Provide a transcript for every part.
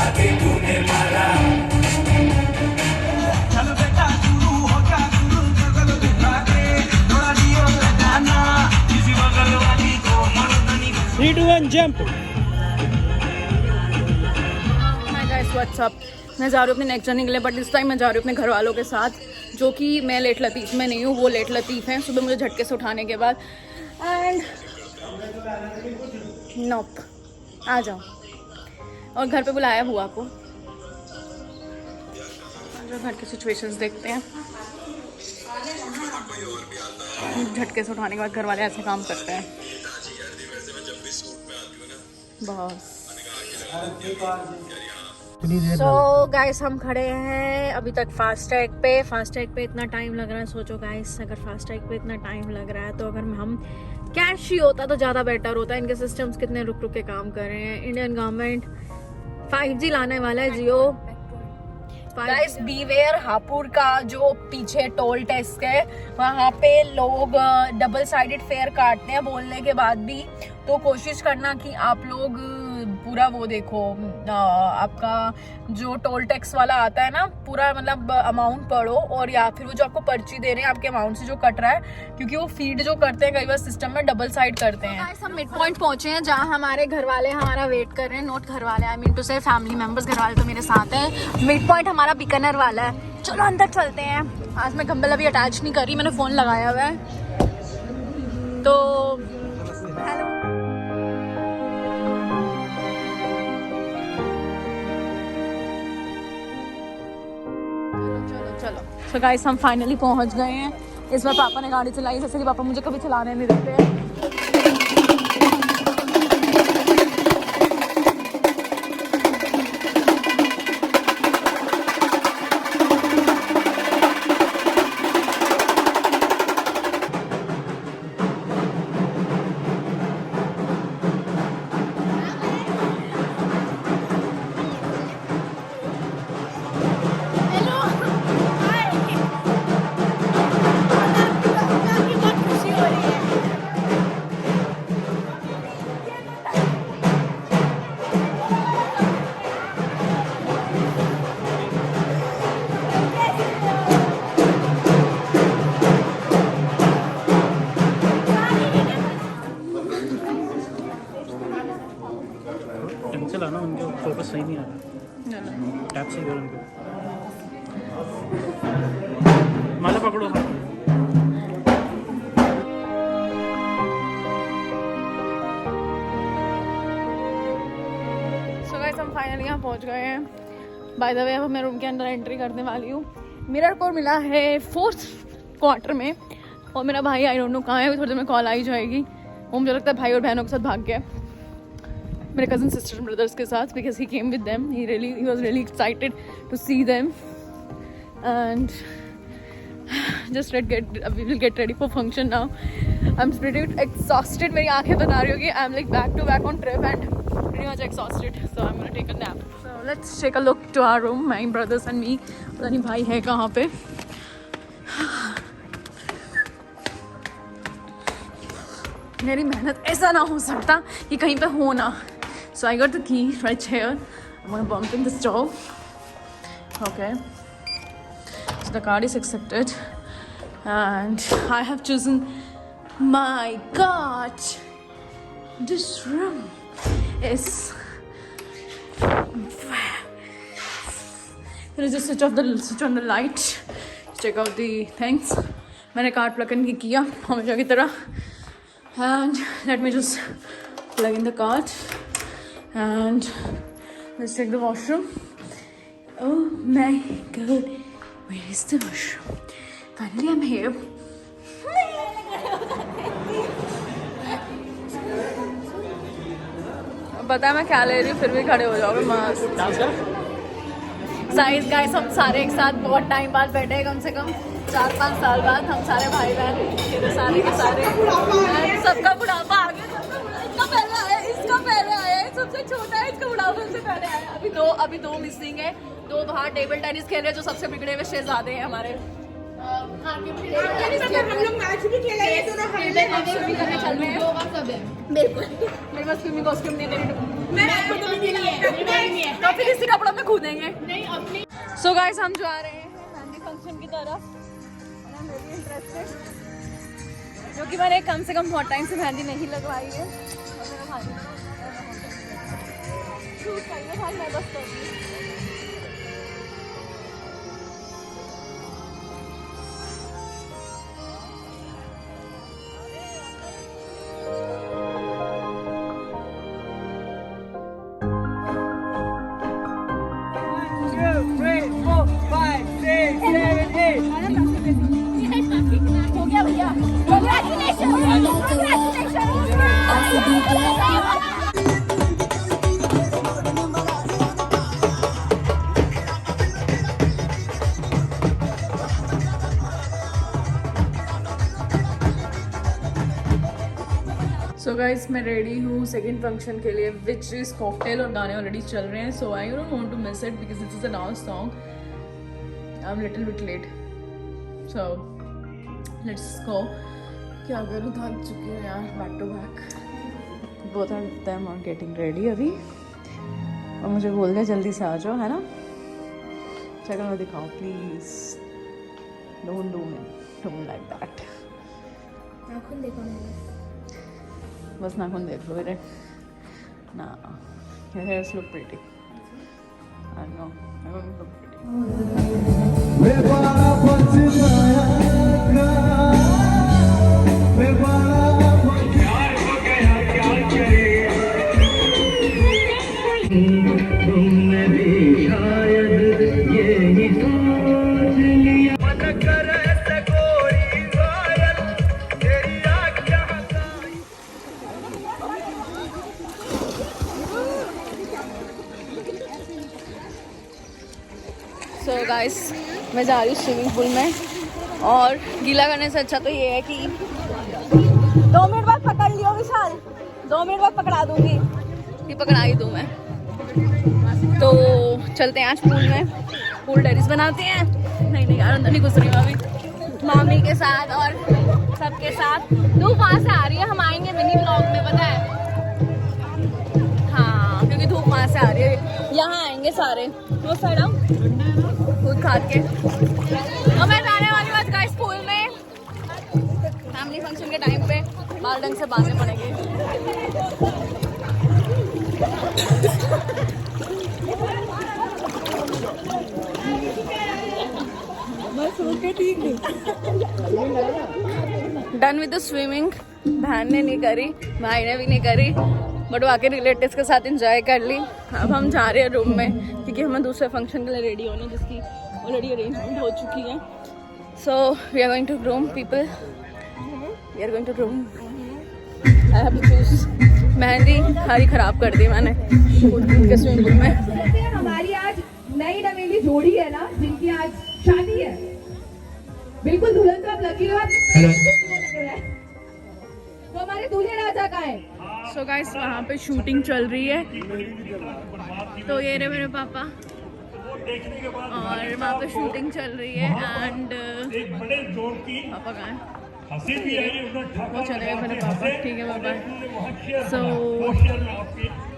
3, 2, 1 jump. Hi guys, what's up. मैं जा रही हूँ अपने नेक्स्ट जर्नी के लिए, बट इस टाइम मैं जा रही हूँ अपने घर वालों के साथ, जो कि मैं लेट लतीफ़ में नहीं हूँ, वो लेट लतीफ़ हैं सुबह मुझे झटके से उठाने के बाद। एंड नॉप आ जाओ, और घर पे बुलाया बुआ को। जो घर की सिचुएशंस देखते हैं, झटके से उठाने के बाद घर वाले ऐसे काम करते हैं बस। सो गाइस, हम खड़े हैं अभी तक फास्टैग पे इतना टाइम लग रहा है। सोचो गाइस, अगर फास्टैग पे इतना टाइम लग रहा है तो अगर हम कैश ही होता तो ज़्यादा बेटर होता। इनके सिस्टम्स कितने रुक रुक के काम कर रहे हैं। इंडियन गवर्नमेंट 5G लाने वाला है, जियो। गाइस बीवेयर, हापुड़ का जो पीछे टोल टेस्ट है वहाँ पे लोग डबल साइडेड फेयर काटते हैं बोलने के बाद भी। तो कोशिश करना कि आप लोग पूरा वो देखो, आपका जो टोल टैक्स वाला आता है ना, पूरा मतलब अमाउंट पढ़ो, और या फिर वो जो आपको पर्ची दे रहे हैं आपके अमाउंट से जो कट रहा है, क्योंकि वो फीड जो करते हैं कई बार सिस्टम में डबल साइड करते हैं। हम मिड पॉइंट पहुंचे हैं जहाँ हमारे घर वाले हमारा वेट कर रहे हैं। नोट घर वाले, आई मीन टू से फैमिली मेंबर्स, घर वाले तो मेरे साथ हैं। मिड पॉइंट हमारा बीकानेर वाला है। चलो अंदर चलते हैं। आज मैं कंबल अभी अटैच नहीं कर रही, मैंने फ़ोन लगाया हुआ है। तो हेलो, चलो। सो गाइस, हम फाइनली पहुंच गए हैं। इस बार पापा ने गाड़ी चलाई, जैसे कि पापा मुझे कभी चलाने नहीं देते हैं। चलाना, उनके फोकस सही नहीं आ रहा। टैप से करो उनको, माला पकड़ो। सो गाइस, हम फाइनली यहाँ पहुँच गए हैं। बाय द वे, अब मैं रूम के अंदर एंट्री करने वाली हूँ। मिरर कोड मिला है 4th क्वार्टर में, और मेरा भाई आई डोंट नो कहाँ है, थोड़ी देर में कॉल आई जाएगी। वो मुझे लगता है भाई और बहनों के साथ भाग गया, मेरे कज़न सिस्टर ब्रदर्स के साथ, because he came with them. He was really excited to see them and just we will get ready for function now. I am pretty exhausted, मेरी आंखें बता रही होगी। I am like back to back on trip and pretty much exhausted, so I'm gonna take a nap. So let's take a look to our room, my brothers and me. पता नहीं भाई है कहाँ पे। मेरी मेहनत ऐसा ना हो सकता कि कहीं पे हो ना। So I got the key right here. I'm gonna bump in the stove. Okay. So the card is accepted, and I have chosen. My God, this room is. Let us just switch on the light. Check out the things. मैंने card plug in किया हमेशा की तरह. And let me just plug in the card and let's check the washroom. Oh my God, where is the washroom? Finally I'm here. पता है मैं क्या ले रही हूँ, फिर भी खड़े हो जाओगे मस्त। साइज गाइस, हम सारे एक साथ बहुत टाइम बाद बैठे, कम से कम 4-5 साल बाद। हम सारे भाई बहन सारे के सारे, सबका बुढ़ापा आ गया। इसका पहले आया, इसका पहले आया, सबसे छोटा है, इसका बुढ़ापा से पहले आया। अभी दो मिसिंग है। 2 बाहर टेबल टेनिस खेल रहे हैं, जो सबसे बिगड़े हुए शहजादे हैं हमारे। हम लोग मैच भी खेला है, दोनों करने चल रहे हैं। बिल्कुल, मेरे पास स्विमिंग कॉस्ट्यूम नहीं है। मैं तो फिर इसी कपड़ों में कूदेंगे। सो गाइस हम जा रहे हैं मेहंदी फंक्शन की तरफ। क्योंकि मैंने कम से कम बहुत टाइम से मेहंदी नहीं लगवाई है। और मेरा भाई शूट चाहिए भाई, मैं बस कर दी। हो गया भैया, सो गाइस मैं रेडी हूँ सेकंड फंक्शन के लिए, विच इज कॉकटेल, और गाने ऑलरेडी चल रहे हैं। So I don't want to miss it because this is a dance song. I am little bit late, so let's go. क्या करूँ, थक चुकी हूँ यार, back to back. Both are them are getting ready अभी, और मुझे बोल दे जल्दी से आ जाओ, है ना। शक्ल में दिखाओ please, don't do me, don't like that. नाखून देखो बस नाखून देख लो मेरे ना। your hairs look pretty. I know, I don't look pretty. So guys मैं जा रही हूँ स्विमिंग पूल में, और गीला करने से अच्छा तो ये है कि 2 मिनट बाद पकड़ लियो विशाल, 2 मिनट बाद पकड़ा दूंगी, ये पकड़ा ही दूँ मैं। तो चलते हैं आज पूल में, पूल टेरिस बनाते हैं। नहीं यार अंदर नहीं घुस रही हूँ अभी, मामी के साथ और सबके साथ। धूप वहाँ से आ रही है, हम आएंगे मिनी ब्लॉग में, पता है। हाँ क्योंकि धूप वहाँ से आ रही है, यहाँ आएंगे सारे। वो साइड आओ खुद खा के। और मैं जाने वाली हूँ गाइस स्कूल में, फैमिली फंक्शन के टाइम पे बाल ढंग से बांधने पड़ेंगे। Done with the swimming. बहन ने नहीं करी, भाई ने भी नहीं करी, बट बाकी रिलेटिव्स के साथ एंजॉय कर ली। अब हम जा रहे हैं रूम में, क्योंकि हमें दूसरे फंक्शन के लिए रेडी होना, जिसकी ऑलरेडी अरेंजमेंट हो चुकी है। So we are going to groom people, we are going to groom. I have to choose. Mehndi सारी खराब कर दी मैंने के स्विमिंग पूल में। हमारी आज नई नवेली जोड़ी है ना, जिनकी आज शादी है, बिल्कुल दुल्हन तो आप लगी हो, तो हमारे दूल्हे राजा का है। सो गाइस वहाँ पे शूटिंग चल रही है, तो ये रहे मेरे पापा, और वहाँ पे शूटिंग चल रही है। एंड पापा कहाँ हैं? वो चले गए मेरे पापा, ठीक है बाबा। सो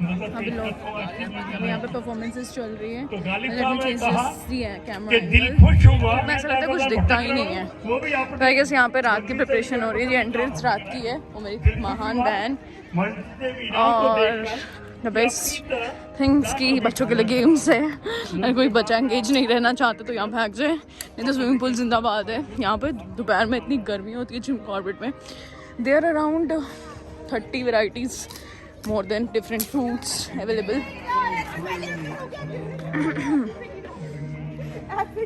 अभी लोग यहाँ पे परफॉर्मेंसेस चल रही है। कैमरा ऐसा लगता है कुछ दिखता ही नहीं है। तो आई गेस यहाँ पे रात की प्रिपरेशन हो रही है, एंट्रेंस रात की है। वो मेरी महान बहन, और द बेस्ट थिंग्स की बच्चों के लिए गेम्स है। अगर कोई बच्चा एंगेज नहीं रहना चाहता तो यहाँ भाग जाए, नहीं तो स्विमिंग पूल जिंदाबाद है। यहाँ पे दोपहर में इतनी गर्मी होती है जिम कॉर्बेट में। There around 30 varieties, more than different fruits available. आपकी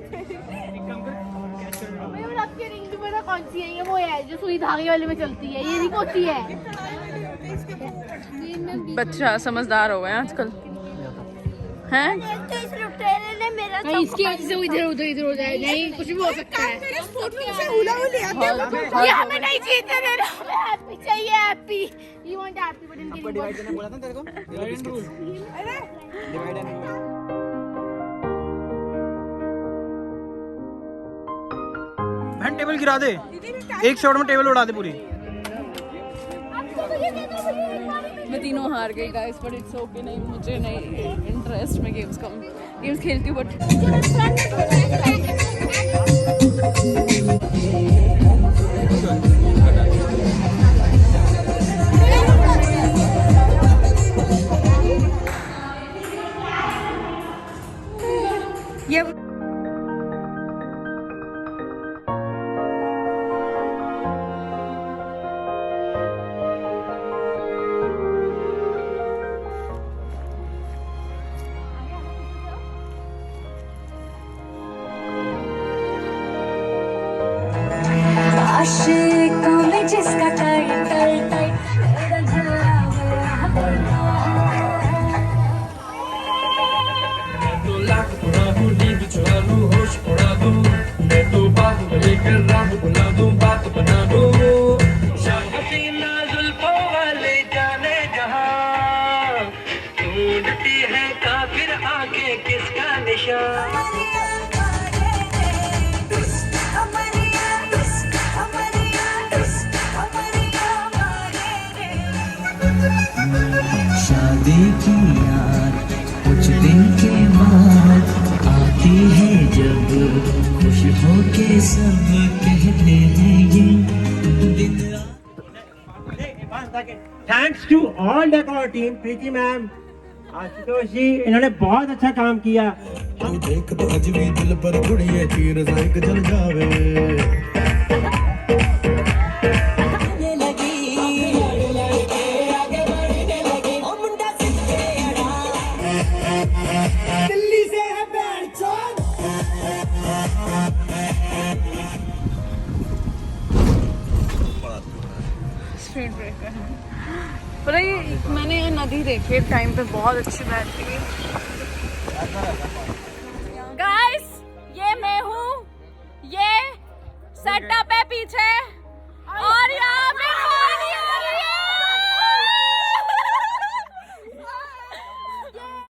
रिंग भी पता कौन सी है? ये वो है जो सुई धागे वाले में चलती है, ये नहीं होती है। बच्चा समझदार हो गए आजकल हैं। नहीं इसकी वजह से वो इधर उधर हो जाए, नहीं कुछ भी हो सकता है। ये हमें नहीं जीतने देना, हमें हैप्पी चाहिए, happy. You want happy button के लिए डिवाइड करने बोला था तेरे को, divide and rule. Divide and rule. बहन टेबल गिरा दे, एक शॉट में टेबल उड़ा दे पूरी। आपको तो ये दे दो, मैं तीनों हार गई गाइस, बट इट्स ओके। नहीं मुझे नहीं इंटरेस्ट में गेम्स खेलती हूँ बट ये आशिकों में जिसका टाइटल मेरा जला तो लाख बुला दूं, नींद चुरा लूं, होश उड़ा दूं, मैं तो बात लेकर रात बुला दूं, बात बना दूं। हसीना जुल्फों वाले जाने जहां, ढूंढती है काफिर आंखें किसका निशान। शादी की याद कुछ दिन के बाद आती है जब खुश होके सब कहते हैं ये दिन। Thanks to all decor team, Preeti ma'am, Ashutosh ji, इन्होंने बहुत अच्छा काम किया। देख तो अज भी दिल पर कुड़िए तीर जाएग जल जावे। स्ट्रीट ब्रेकर है। पर ये मैंने ये नदी देखी एक टाइम पे, बहुत अच्छी बैठती है। गाइस ये मैं हूँ, ये सेटअप है पीछे।